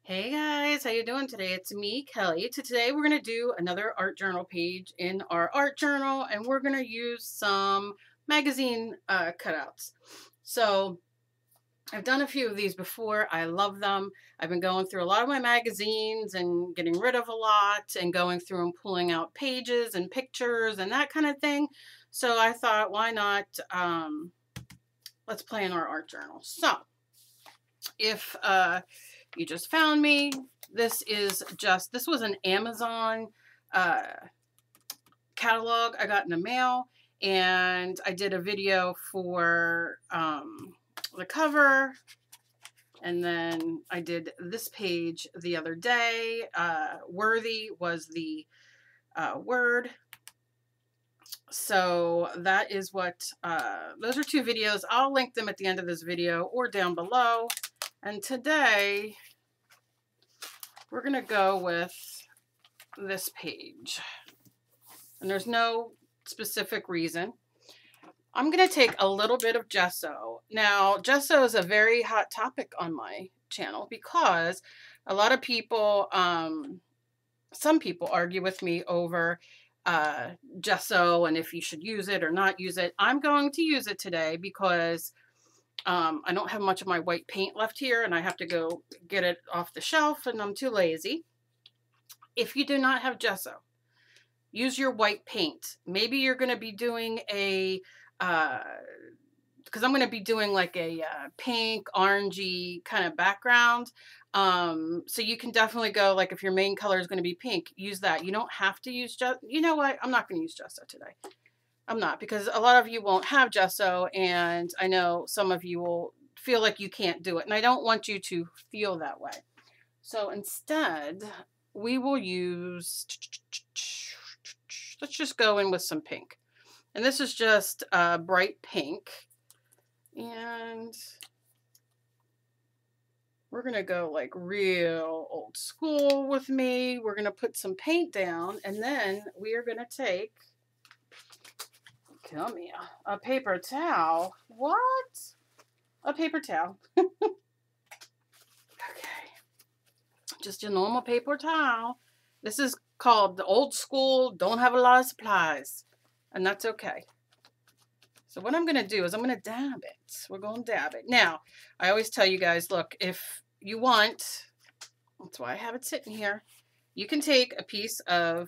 Hey guys, how you doing today? It's me, Kelly. Today we're going to do another art journal page in our art journal, and we're going to use some magazine cutouts. So I've done a few of these before. I love them. I've been going through a lot of my magazines and getting rid of a lot and going through and pulling out pages and pictures and that kind of thing. So I thought, why not, let's play in our art journal. So if you just found me, this was an Amazon uh, catalog I got in the mail, and I did a video for the cover, and then I did this page the other day. Worthy was the word. So that is what, those are two videos. I'll link them at the end of this video or down below. And today we're going to go with this page. And there's no specific reason. I'm going to take a little bit of gesso. Now, gesso is a very hot topic on my channel because a lot of people, some people argue with me over gesso and if you should use it or not use it. I'm going to use it today because I don't have much of my white paint left here and I have to go get it off the shelf and I'm too lazy. If you do not have gesso, use your white paint. Maybe you're going to be doing a, because I'm going to be doing like a pink, orangey kind of background. So you can definitely go, like if your main color is going to be pink, use that. You don't have to use gesso. You know what? I'm not going to use gesso today. I'm not, because a lot of you won't have gesso, and I know some of you will feel like you can't do it, and I don't want you to feel that way. So instead, we will use, let's just go in with some pink. And this is just bright pink. And we're going to go like real old school with me. We're going to put some paint down, and then we are going to take, come here, a paper towel. What? A paper towel. Okay. Just your normal paper towel. This is called the old school, don't have a lot of supplies. And that's okay. So what I'm going to do is I'm going to dab it. We're going to dab it. Now, I always tell you guys, look, if you want, that's why I have it sitting here, you can take a piece of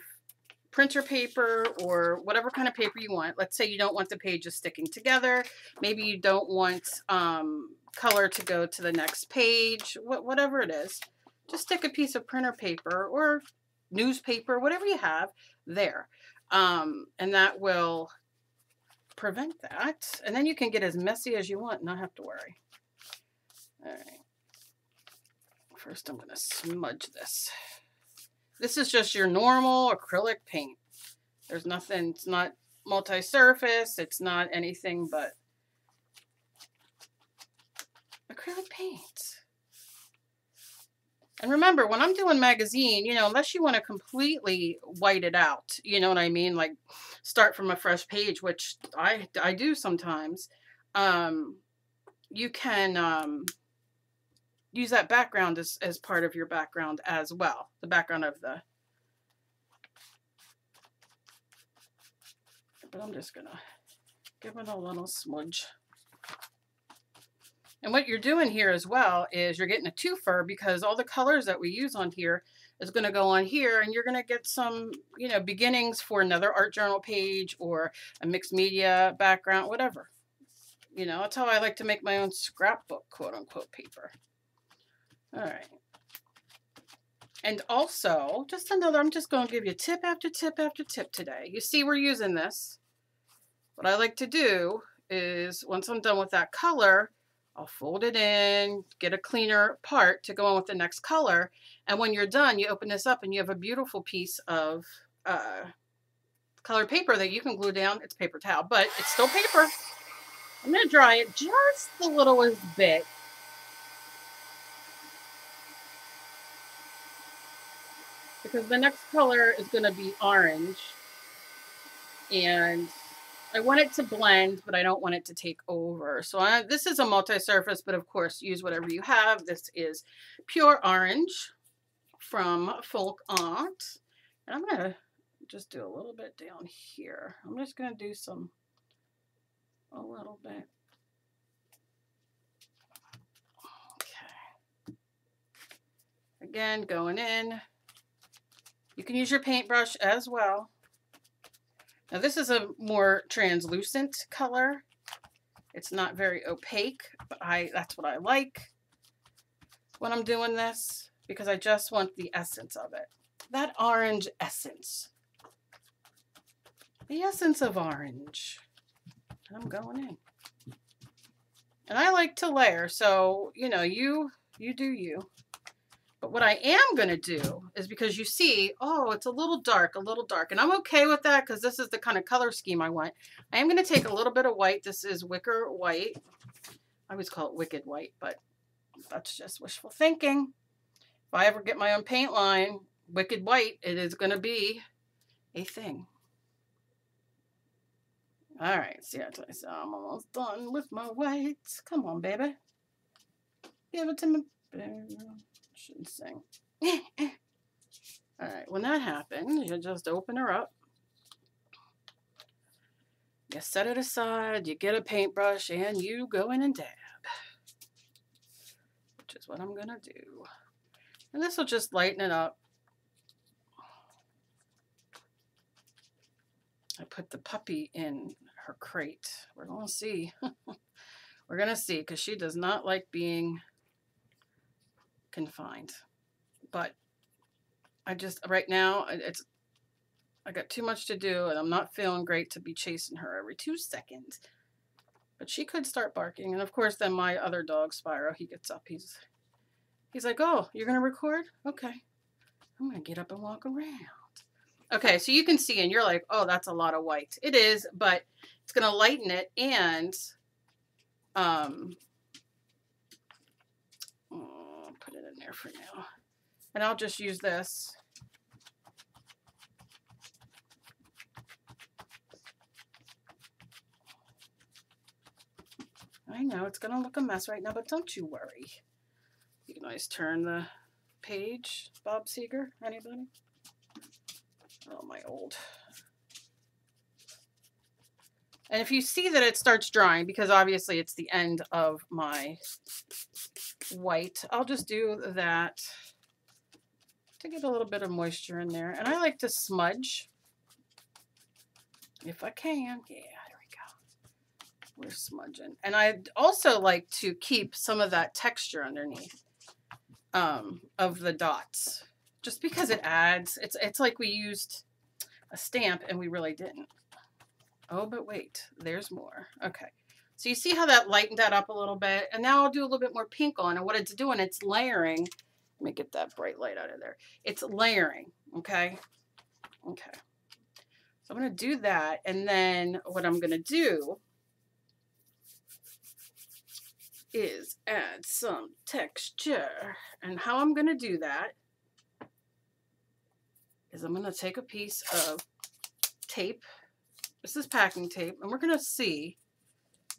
printer paper or whatever kind of paper you want. Let's say you don't want the pages sticking together. Maybe you don't want color to go to the next page, whatever it is. Just stick a piece of printer paper or newspaper, whatever you have there. And that will prevent that. And then you can get as messy as you want and not have to worry. All right. First, I'm going to smudge this. This is just your normal acrylic paint. There's nothing, it's not multi-surface, it's not anything but acrylic paint. And remember, when I'm doing magazine, you know, unless you want to completely white it out, you know what I mean? Like start from a fresh page, which I do sometimes. You can use that background as part of your background as well. The background of the, but I'm just gonna give it a little smudge. And what you're doing here as well is you're getting a twofer, because all the colors that we use on here is going to go on here, and you're going to get some, you know, beginnings for another art journal page or a mixed media background, whatever. You know, that's how I like to make my own scrapbook, quote unquote, paper. All right. And also, just another, I'm just going to give you tip after tip after tip today. You see, we're using this. What I like to do is once I'm done with that color, I'll fold it in, get a cleaner part to go on with the next color. And when you're done, you open this up and you have a beautiful piece of colored paper that you can glue down. It's paper towel, but it's still paper. I'm going to dry it just the littlest bit. Because the next color is going to be orange. And I want it to blend, but I don't want it to take over. So this is a multi-surface, but of course, use whatever you have. This is Pure Orange from Folk Art. And I'm going to just do a little bit down here. I'm just going to do a little bit. Okay. Again, going in. You can use your paintbrush as well. Now this is a more translucent color. It's not very opaque, but that's what I like when I'm doing this, because I just want the essence of it. That orange essence. The essence of orange. And I'm going in. And I like to layer, so, you know, you do you. But what I am going to do is, because you see, oh, it's a little dark. And I'm okay with that because this is the kind of color scheme I want. I am going to take a little bit of white. This is Wicker White. I always call it Wicked White, but that's just wishful thinking. If I ever get my own paint line, Wicked White, it is going to be a thing. All right, see, so I'm almost done with my whites. Come on, baby. Give it to me. Shouldn't sing. All right, when that happens, you just open her up. You set it aside, you get a paintbrush, and you go in and dab. Which is what I'm going to do. And this will just lighten it up. I put the puppy in her crate. We're going to see. We're going to see, because she does not like being confined. But I just, right now, I got too much to do, and I'm not feeling great to be chasing her every 2 seconds. But she could start barking. And of course, then my other dog, Spyro, he gets up. He's like, oh, you're going to record? Okay. I'm going to get up and walk around. Okay, so you can see, and you're like, oh, that's a lot of white. It is, but it's going to lighten it, and put it in there for now. And I'll just use this. I know it's going to look a mess right now, but don't you worry. You can always turn the page. Bob Seger, anybody? Oh, my old. And if you see that it starts drying, because obviously it's the end of my white, I'll just do that to get a little bit of moisture in there. And I like to smudge if I can. Yeah, there we go. We're smudging. And I also like to keep some of that texture underneath of the dots, just because it adds, it's like we used a stamp and we really didn't. Oh, but wait, there's more. Okay. So you see how that lightened that up a little bit, and now I'll do a little bit more pink on, and what it's doing, it's layering. Let me get that bright light out of there. It's layering, okay? Okay. So I'm going to do that, and then what I'm going to do is add some texture. And how I'm going to do that is I'm going to take a piece of tape. This is packing tape, and we're going to see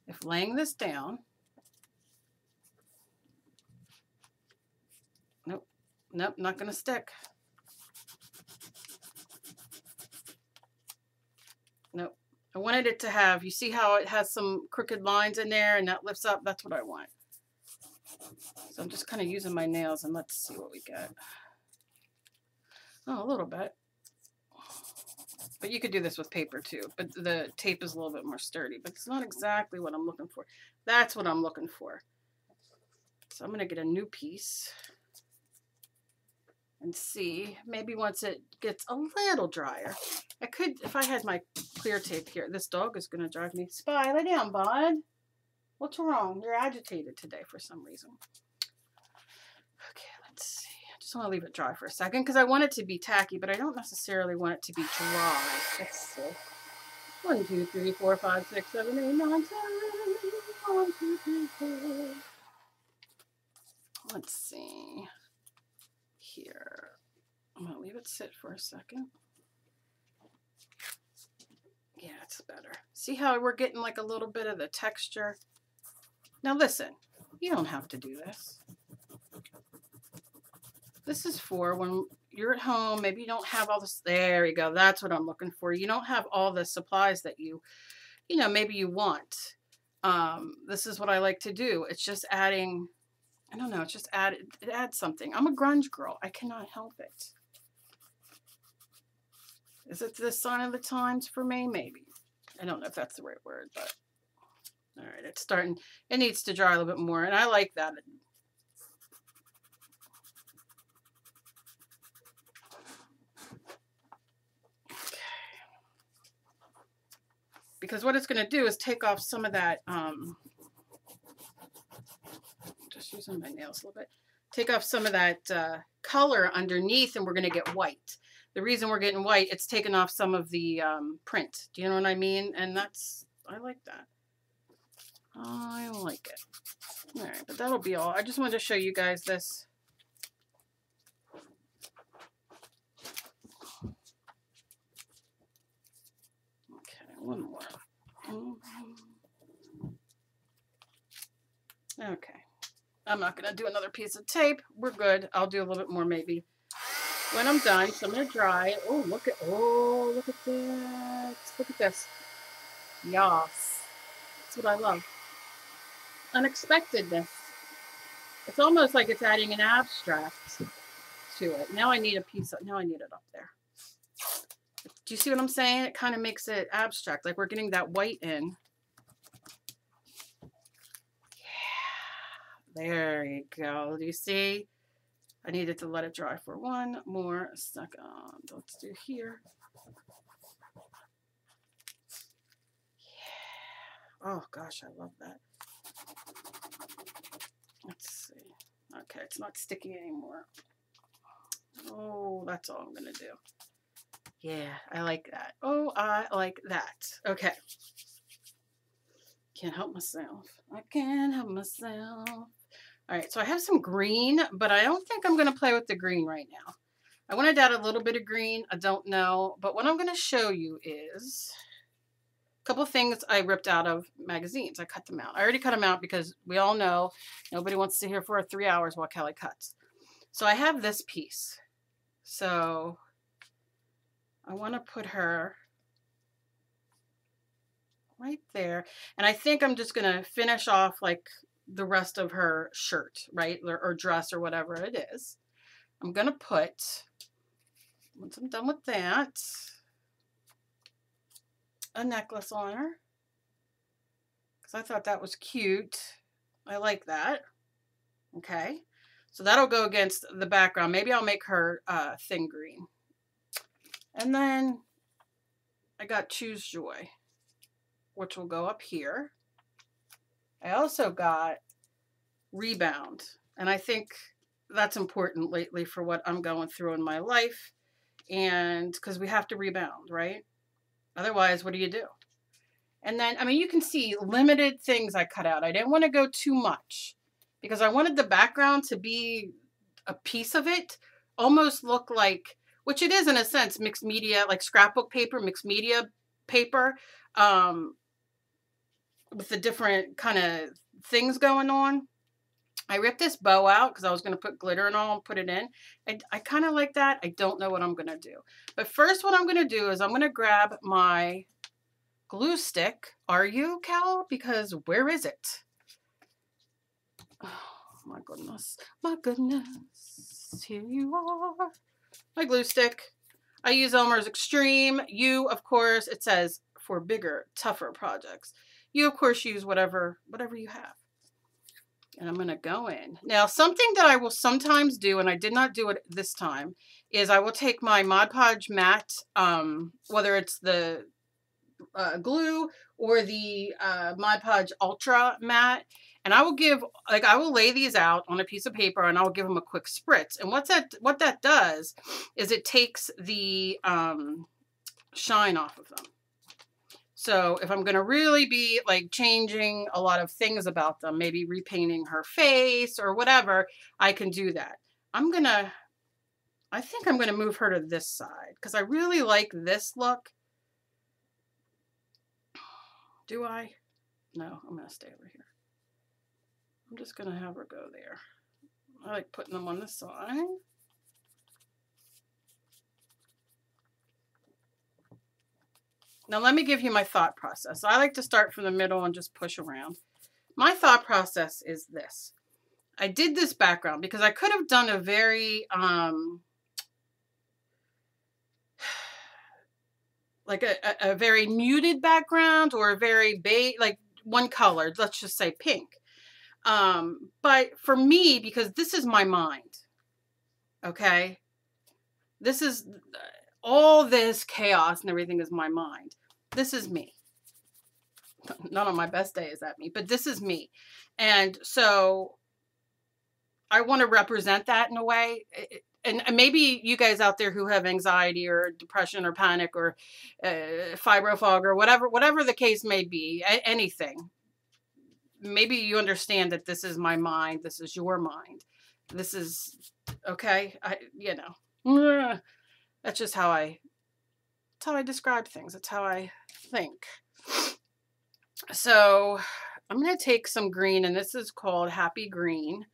if laying this down. Nope, nope, not going to stick. Nope. I wanted it to have, you see how it has some crooked lines in there and that lifts up? That's what I want. So I'm just kind of using my nails, and let's see what we get. Oh, a little bit. But you could do this with paper too. But the tape is a little bit more sturdy. But it's not exactly what I'm looking for. That's what I'm looking for. So I'm going to get a new piece. And see, maybe once it gets a little drier. I could, if I had my clear tape here. This dog is going to drive me. Spy, lay down, bud. What's wrong? You're agitated today for some reason. Okay, let's see. I just want to leave it dry for a second because I want it to be tacky, but I don't necessarily want it to be dry. Let's see. 1, 2, 3, 4, 5, 6, 7, 8, 9, 10. 1, 2, 3, 4. Let's see. Here. I'm going to leave it sit for a second. Yeah, That's better. See how we're getting like a little bit of the texture? Now listen, you don't have to do this. This is for when you're at home, maybe you don't have all this. There you go. That's what I'm looking for. You don't have all the supplies that you know, maybe you want. This is what I like to do. It's just adding, I don't know, it's just it adds something. I'm a grunge girl. I cannot help it. Is it the sign of the times for me? Maybe. I don't know if that's the right word, but all right, it's starting. It needs to dry a little bit more, and I like that. Okay. Because what it's going to do is take off some of that, just using my nails a little bit, take off some of that color underneath, and we're going to get white. The reason we're getting white, it's taken off some of the print. Do you know what I mean? And that's, I like that. I like it. All right, but that'll be all. I just wanted to show you guys this. Okay, one more. Okay. I'm not going to do another piece of tape. We're good. I'll do a little bit more maybe when I'm done. So I'm going to dry it. Oh, look at that. Look at this. Yas. That's what I love. Unexpectedness. It's almost like it's adding an abstract to it. Now I need a piece of, now I need it up there. Do you see what I'm saying? It kind of makes it abstract, like we're getting that white in. Yeah, there you go. Do you see? I needed to let it dry for one more second. Let's do here. Yeah. Oh gosh, I love that. Let's see. Okay, it's not sticky anymore. Oh, that's all I'm gonna do. Yeah, I like that. Oh, I like that. Okay. Can't help myself. I can't help myself. All right, so I have some green, but I don't think I'm going to play with the green right now. I wanted to add a little bit of green. I don't know. But what I'm going to show you is a couple of things I ripped out of magazines. I cut them out. I already cut them out because we all know nobody wants to hear for 3 hours while Kelly cuts. So I have this piece. So I want to put her right there. And I think I'm just going to finish off like the rest of her shirt, right? Or dress or whatever it is. I'm going to put, once I'm done with that, a necklace on her. Because I thought that was cute. I like that. Okay. So that'll go against the background. Maybe I'll make her thin green. And then I got Choose Joy, which will go up here. I also got Rebound. And I think that's important lately for what I'm going through in my life. And because we have to rebound, right? Otherwise, what do you do? And then, I mean, you can see limited things I cut out. I didn't want to go too much because I wanted the background to be a piece of it, almost look like, which it is in a sense, mixed media, like scrapbook paper, mixed media paper, with the different kind of things going on. I ripped this bow out because I was going to put glitter and all and put it in. I kind of like that. I don't know what I'm going to do. But first what I'm going to do is I'm going to grab my glue stick. Are you, Cal? Because where is it? Oh, my goodness. My goodness. Here you are. My glue stick. I use Elmer's Extreme. You, of course, it says for bigger, tougher projects. You, of course, use whatever you have. And I'm going to go in. Now, something that I will sometimes do, and I did not do it this time, is I will take my Mod Podge matte, whether it's the glue or the Mod Podge Ultra matte, and I will give, like, I will lay these out on a piece of paper and I will give them a quick spritz. And what that does is it takes the shine off of them. So if I'm going to really be like changing a lot of things about them, maybe repainting her face or whatever, I can do that. I think I'm going to move her to this side because I really like this look. Do I? No, I'm going to stay over here. I'm just going to have her go there. I like putting them on the side. Now let me give you my thought process. I like to start from the middle and just push around. My thought process is this. I did this background because I could have done a very, like a very muted background or a very beige, like one color, let's just say pink. But for me, because this is my mind, okay? This is, all this chaos and everything is my mind. This is me. Not on my best day is that me, but this is me. And so I want to represent that in a way. And maybe you guys out there who have anxiety or depression or panic or fibrofog or whatever the case may be, anything. Maybe you understand that this is my mind. This is your mind. This is okay. That's just how I describe things. That's how I think. So I'm going to take some green, and this is called Happy Green.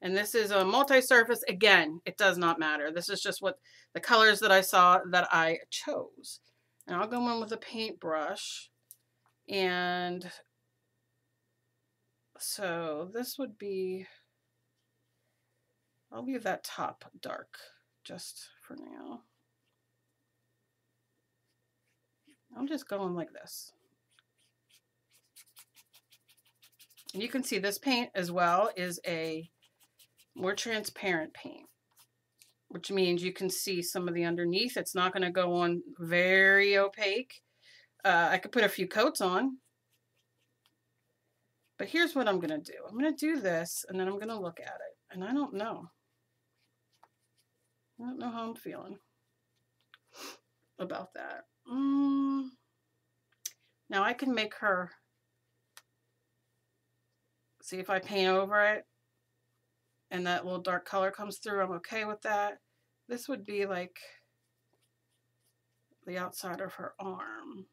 And this is a multi-surface. Again, it does not matter. This is just what the colors that I saw that I chose. And I'll go in with a paintbrush. And so this would be, I'll leave that top dark just for now. I'm just going like this. And you can see this paint as well is a more transparent paint, which means you can see some of the underneath. It's not going to go on very opaque. I could put a few coats on. But here's what I'm going to do. I'm going to do this, and then I'm going to look at it. And I don't know. I don't know how I'm feeling about that. Now I can make her, see if I paint over it and that little dark color comes through, I'm okay with that. This would be like the outside of her arm. I'm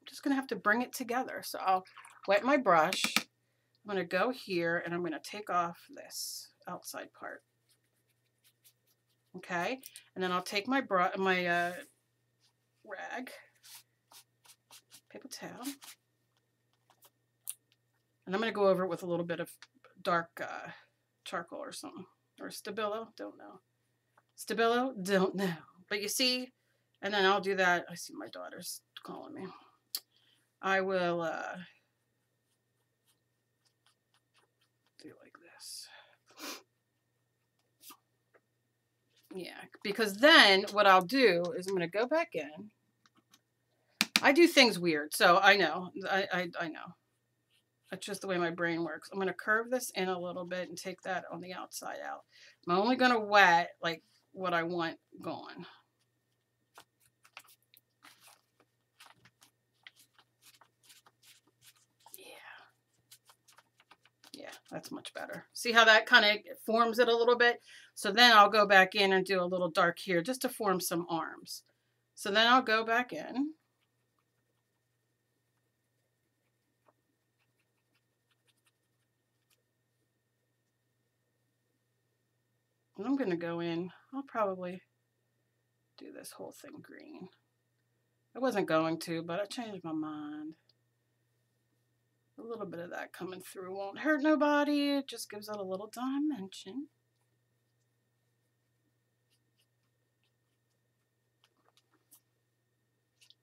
just going to have to bring it together. So I'll wet my brush. I'm going to go here and I'm going to take off this outside part. Okay, and then I'll take my rag, paper towel, and I'm going to go over it with a little bit of dark charcoal or something, or Stabilo, don't know. Stabilo, don't know. But you see, and then I'll do that. I see my daughter's calling me. I will do like this. Yeah, because then what I'll do is I'm going to go back in. I do things weird, so I know. I know. That's just the way my brain works. I'm going to curve this in a little bit and take that on the outside out. I'm only going to wet like what I want going. Yeah, that's much better. See how that kind of forms it a little bit? So then I'll go back in and do a little dark here just to form some arms. So then I'll go back in. And I'm going to go in. I'll probably do this whole thing green. I wasn't going to, but I changed my mind. A little bit of that coming through won't hurt nobody. It just gives it a little dimension.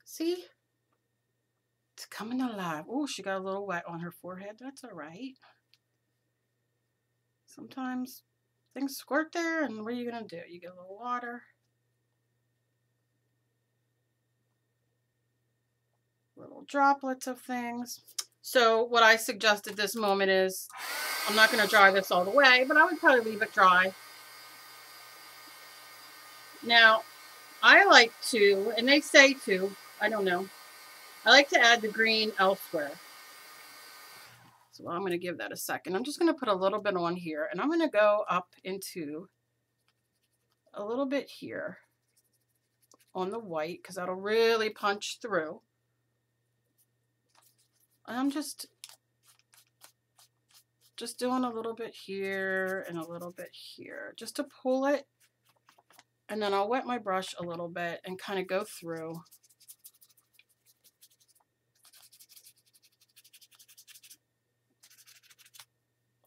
See? It's coming alive. Oh, she got a little wet on her forehead. That's all right. Sometimes things squirt there, and what are you going to do? You get a little water. Little droplets of things. So what I suggest at this moment is, I'm not going to dry this all the way, but I would probably leave it dry. Now, I like to, and they say to, I don't know, I like to add the green elsewhere. So I'm going to give that a second. I'm just going to put a little bit on here, and I'm going to go up into a little bit here on the white because that'll really punch through. I'm just doing a little bit here and a little bit here just to pull it. And then I'll wet my brush a little bit and kind of go through.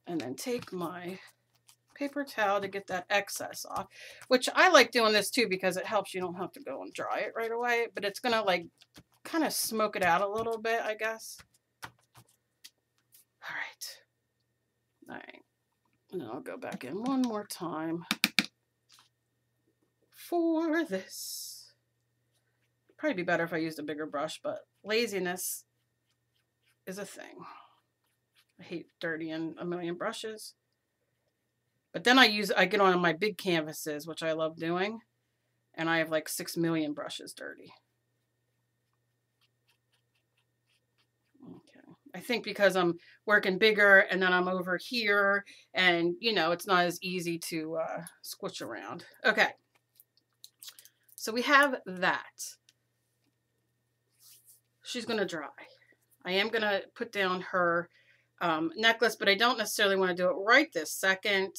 And then take my paper towel to get that excess off, which I like doing this too because it helps. You don't have to go and dry it right away, but it's gonna like kind of smoke it out a little bit, I guess. All right, and then I'll go back in one more time for this. Probably be better if I used a bigger brush, but laziness is a thing. I hate dirtying a million brushes. But then I get on my big canvases, which I love doing, and I have like 6 million brushes dirty. Okay. I think because I'm working bigger and then I'm over here and, you know, it's not as easy to squish around. Okay. So we have that. She's going to dry. I am going to put down her necklace, but I don't necessarily want to do it right this second.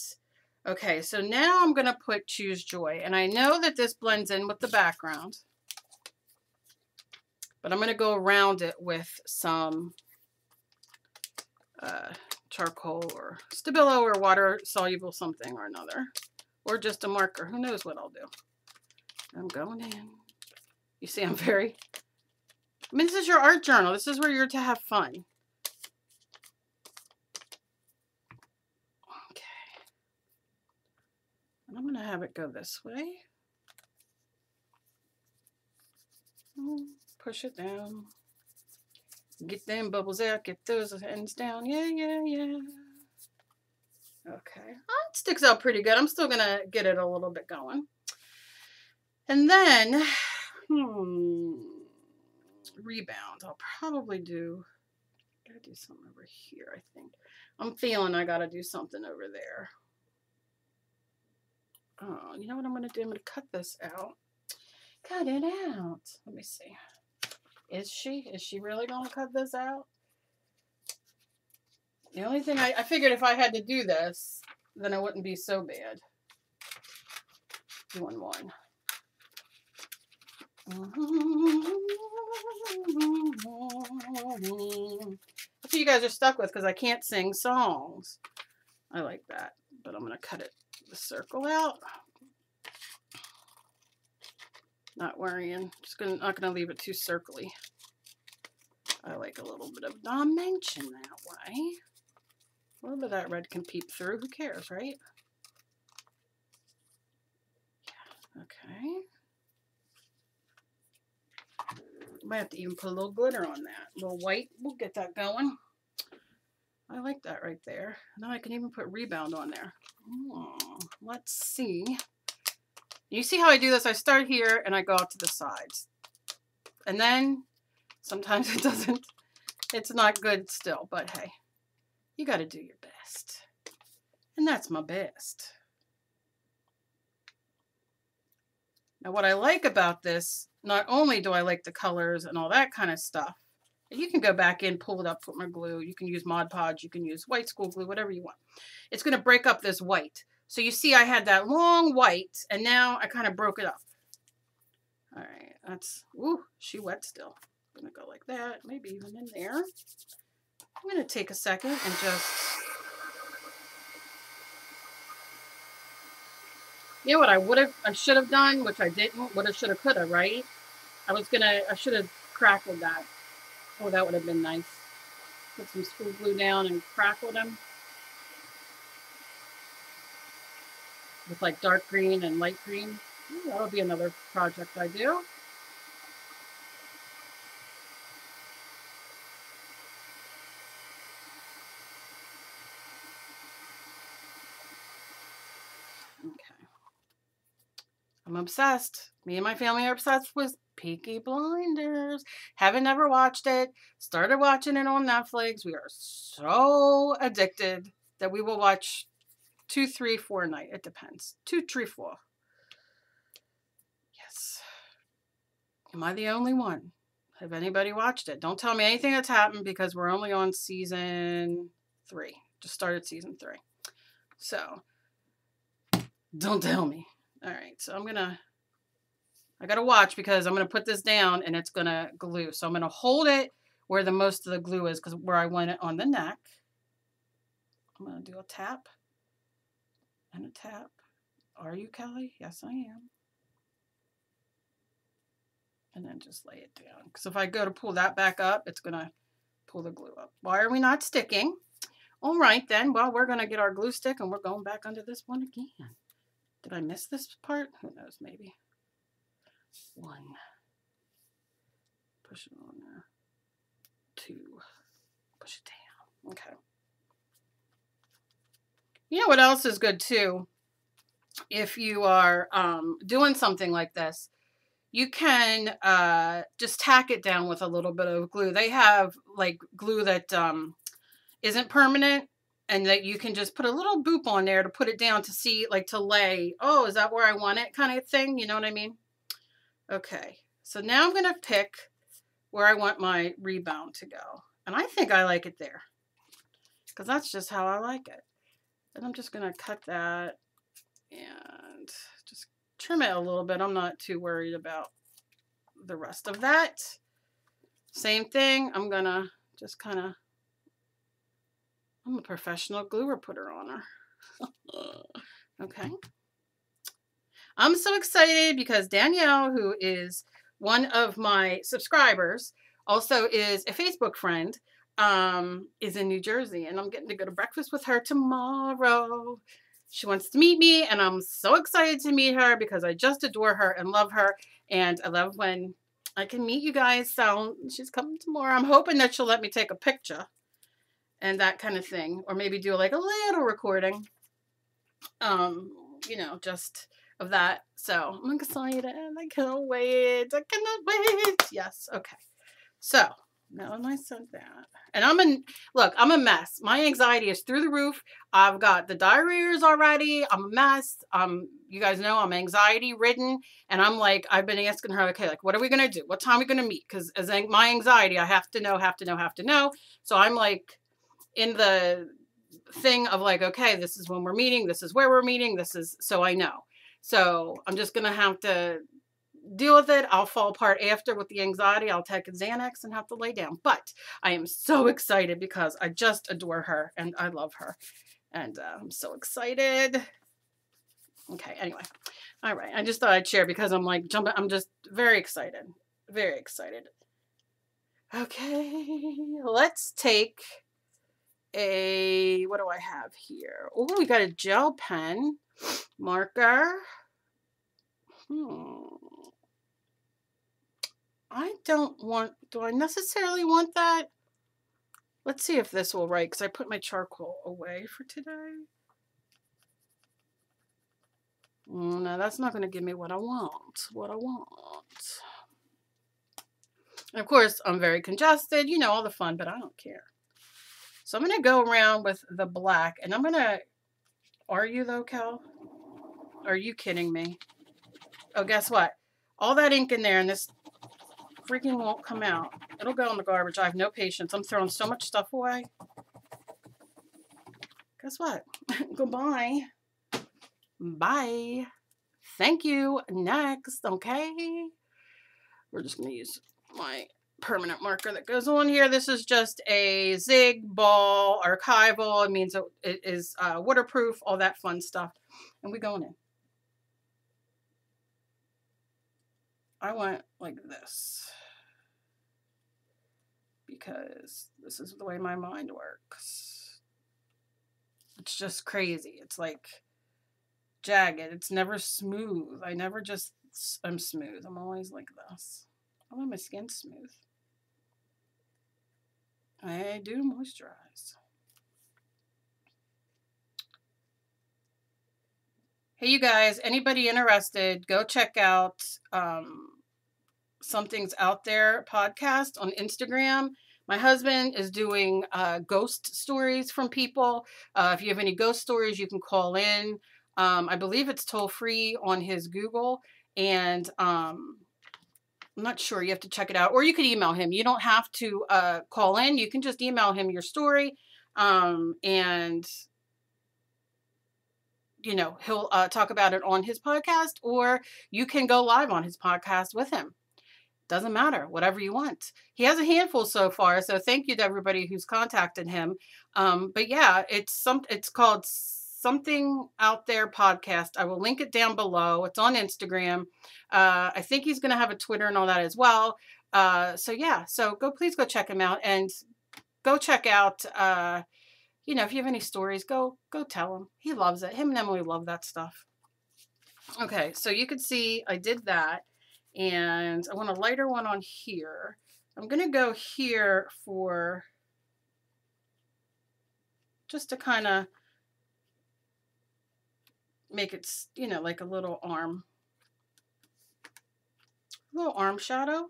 Okay, so now I'm going to put Choose Joy. And I know that this blends in with the background, but I'm going to go around it with some charcoal or Stabilo or water-soluble something or another. Or just a marker. Who knows what I'll do. I'm going in. You see, I'm very... I mean, this is your art journal. This is where you're to have fun. Okay. And I'm going to have it go this way. Push it down. Get them bubbles out. Get those ends down. Yeah, yeah, yeah. Okay. Oh, it sticks out pretty good. I'm still going to get it a little bit going. And then, rebound. I'll probably gotta do something over here, I think. I'm feeling I gotta do something over there. Oh, you know what I'm gonna do? I'm gonna cut this out. Cut it out. Let me see. Is she really gonna cut this out? The only thing I figured if I had to do this, then it wouldn't be so bad. Doing one. That's what you guys are stuck with because I can't sing songs. I like that, but I'm going to cut the circle out. Not worrying. Not going to leave it too circly. I like a little bit of dimension that way. A little bit of that red can peep through. Who cares, right? Yeah. Okay. Might have to even put a little glitter on that. A little white. We'll get that going. I like that right there. Now I can even put rebound on there. Let's see. You see how I do this? I start here and I go out to the sides. And then sometimes it doesn't. It's not good still. But hey, you got to do your best. And that's my best. Now what I like about this, not only do I like the colors and all that kind of stuff, you can go back in, pull it up, put more glue. You can use Mod Podge. You can use white school glue, whatever you want. It's going to break up this white. So you see I had that long white, and now I kind of broke it up. All right, that's, ooh, she wet still. I'm going to go like that, maybe even in there. I'm going to take a second and just... You know what I should have done, which I didn't, woulda, shoulda, coulda, right? I should have crackled that. Oh, that would have been nice. Put some school glue down and crackle them. With like dark green and light green. Ooh, that'll be another project I do. Okay. I'm obsessed. Me and my family are obsessed with Peaky Blinders. Haven't never watched it. Started watching it on Netflix. We are so addicted that we will watch 2, 3, 4 a night. It depends. 2, 3, 4. Yes. Am I the only one? Have anybody watched it? Don't tell me anything that's happened because we're only on season 3. Just started season 3. So, don't tell me. All right, so I got to watch because I'm going to put this down and it's going to glue. So I'm going to hold it where the most of the glue is, because where I want it on the neck. I'm going to do a tap and a tap. Are you, Kelly? Yes, I am. And then just lay it down. Because if I go to pull that back up, it's going to pull the glue up. Why are we not sticking? All right, then. Well, we're going to get our glue stick and we're going back under this one again. Did I miss this part? Who knows, maybe. 1. Push it on there. 2. Push it down. Okay. You know what else is good too? If you are doing something like this, you can just tack it down with a little bit of glue. They have like glue that isn't permanent, and that you can just put a little boop on there to put it down to see, like to lay, oh, is that where I want it kind of thing? You know what I mean? Okay, so now I'm going to pick where I want my rebound to go. And I think I like it there, because that's just how I like it. And I'm just going to cut that and just trim it a little bit. I'm not too worried about the rest of that. Same thing. I'm going to just kind of, I'm a professional gluer putter on her. Okay. I'm so excited because Danielle, who is one of my subscribers, also is a Facebook friend, is in New Jersey, and I'm getting to go to breakfast with her tomorrow. She wants to meet me, and I'm so excited to meet her because I just adore her and love her, and I love when I can meet you guys. So she's coming tomorrow. I'm hoping that she'll let me take a picture and that kind of thing, or maybe do like a little recording, you know, just of that. So I'm excited. I cannot wait. I cannot wait. Yes. Okay. So now I said that, and I'm a mess. My anxiety is through the roof. I've got the diarrheas already. I'm a mess. You guys know I'm anxiety ridden, and I'm like, I've been asking her, okay, like, what are we going to do? What time are we going to meet? Because as my anxiety, I have to know. So I'm like in the thing of like, okay, this is when we're meeting. This is where we're meeting. This is, so I know. So I'm just going to have to deal with it. I'll fall apart after with the anxiety. I'll take a Xanax and have to lay down. But I am so excited because I just adore her and I love her. And I'm so excited. Okay, anyway. All right. I just thought I'd share because I'm like jumping. I'm just very excited. Very excited. Okay. Let's take a, what do I have here? Oh, we got a gel pen marker. I don't want, do I necessarily want that? Let's see if this will write, because I put my charcoal away for today. No, that's not going to give me what I want. And of course, I'm very congested, you know, all the fun, but I don't care. So I'm going to go around with the black, and I'm going to, are you though, Kel? Are you kidding me? Oh, guess what? All that ink in there, and this freaking won't come out. It'll go in the garbage. I have no patience. I'm throwing so much stuff away. Guess what? Goodbye. Bye. Thank you. Next, okay? We're just going to use my permanent marker that goes on here. This is just a Zig ball archival. It means it is waterproof, all that fun stuff. And we're going in. I went like this because this is the way my mind works. It's just crazy. It's like jagged. It's never smooth. I'm smooth. I'm always like this. Oh, my skin's smooth. I do moisturize. Hey, you guys, anybody interested, go check out Something's Out There podcast on Instagram. My husband is doing ghost stories from people. If you have any ghost stories, you can call in. I believe it's toll free on his Google. And I'm not sure. You have to check it out. Or you could email him. You don't have to call in. You can just email him your story. And, you know, he'll talk about it on his podcast, or you can go live on his podcast with him. Doesn't matter, whatever you want. He has a handful so far, so thank you to everybody who's contacted him. But yeah, it's called Something Out There Podcast. I will link it down below. It's on Instagram. I think he's going to have a Twitter and all that as well. So yeah, so please go check him out, and go check out, you know, if you have any stories, go tell him. He loves it. Him and Emily love that stuff. Okay, so you can see I did that. And I want a lighter one on here. I'm going to go here for just to kind of make it, you know, like a little arm shadow.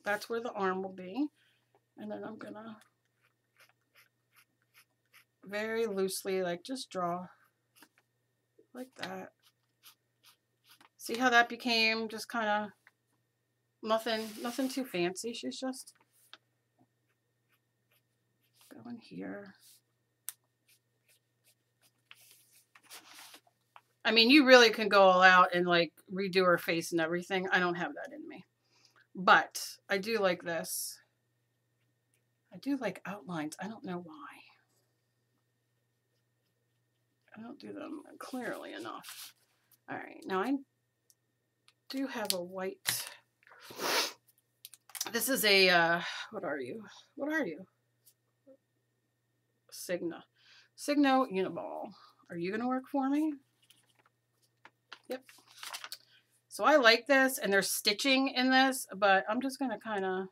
That's where the arm will be. And then I'm going to very loosely, like, just draw like that. See how that became just kind of nothing too fancy. She's just going here. I mean, you really can go all out and like redo her face and everything. I don't have that in me. But I do like this. I do like outlines. I don't know why. I don't do them clearly enough. All right, now I do have a white. This is a, what are you? What are you? Signo Uniball. Are you going to work for me? Yep. So I like this, and there's stitching in this, but I'm just going to kind of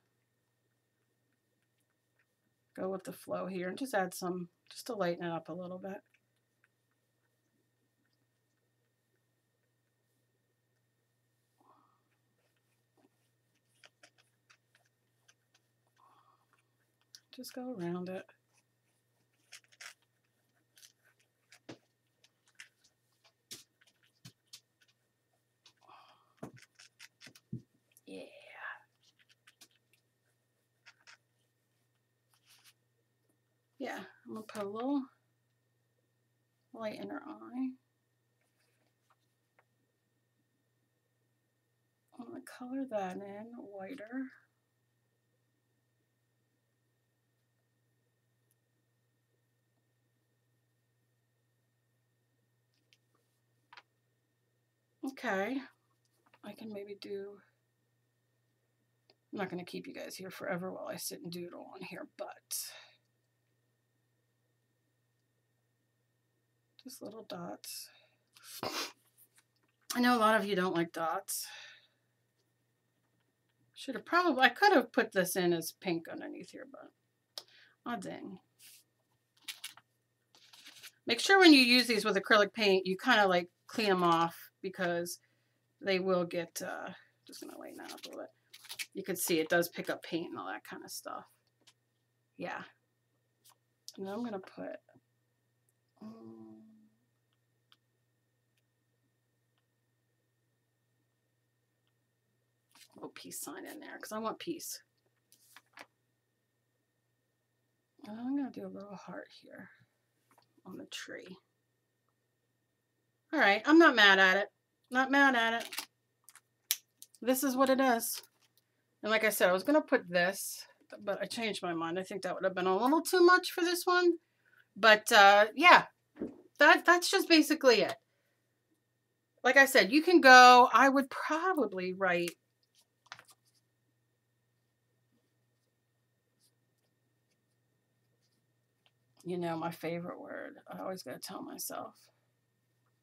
go with the flow here and just add some, just to lighten it up a little bit. Just go around it. Yeah. Yeah, I'm going to put a little light in her eye. I'm going to color that in whiter. Okay, I can maybe do, I'm not going to keep you guys here forever while I sit and doodle on here, but just little dots. I know a lot of you don't like dots. I could have put this in as pink underneath here, but oh dang. Make sure when you use these with acrylic paint, you kind of like clean them off, because they will get, just going to lighten that up a little bit. You can see it does pick up paint and all that kind of stuff. Yeah. And then I'm going to put, a little peace sign in there, because I want peace. And I'm going to do a little heart here on the tree. All right, I'm not mad at it. Not mad at it. This is what it is. And like I said, I was going to put this, but I changed my mind. I think that would have been a little too much for this one. But yeah, that's just basically it. Like I said, you can go, I would probably write, you know, my favorite word. I always got to tell myself.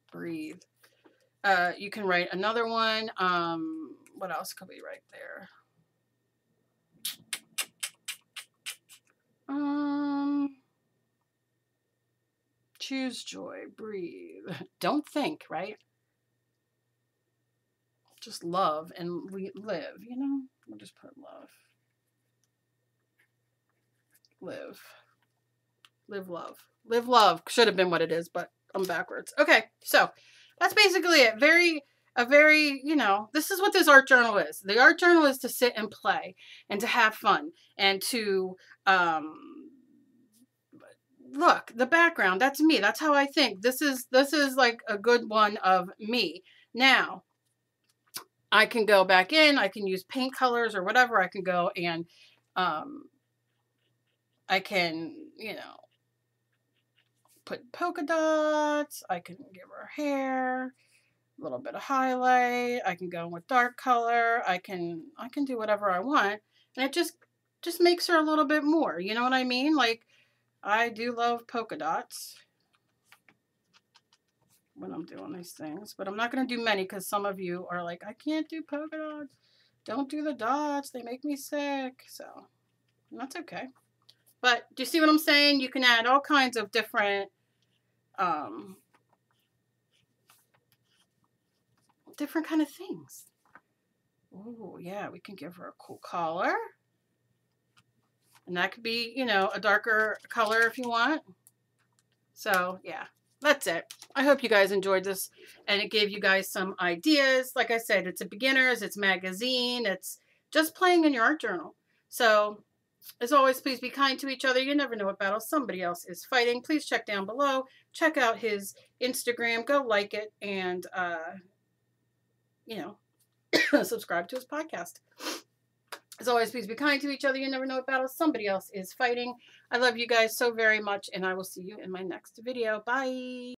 Breathe. You can write another one. What else could we write there? Choose joy. Breathe. Don't think, right? Just love and live, you know? We'll just put love. Live. Live love. Live love should have been what it is, but I'm backwards. Okay, so that's basically it. Very a very, you know, this is what this art journal is. The art journal is to sit and play and to have fun and to, look, the background, that's me. That's how I think. This is like a good one of me. Now, I can go back in, I can use paint colors or whatever. I can go and I can, you know, put polka dots. I can give her hair, a little bit of highlight. I can go with dark color. I can do whatever I want. And it just makes her a little bit more. You know what I mean? Like, I do love polka dots when I'm doing these things, but I'm not going to do many because some of you are like, I can't do polka dots. Don't do the dots. They make me sick. So that's okay. But do you see what I'm saying? You can add all kinds of different, different kind of things. Oh, yeah, we can give her a cool collar. And that could be, you know, a darker color if you want. So, yeah, that's it. I hope you guys enjoyed this and it gave you guys some ideas. Like I said, it's a beginner's, it's magazine, it's just playing in your art journal. So, as always, please be kind to each other. You never know what battle somebody else is fighting. Please check down below. Check out his Instagram. Go like it and, you know, subscribe to his podcast. As always, please be kind to each other. You never know what battle somebody else is fighting. I love you guys so very much, and I will see you in my next video. Bye.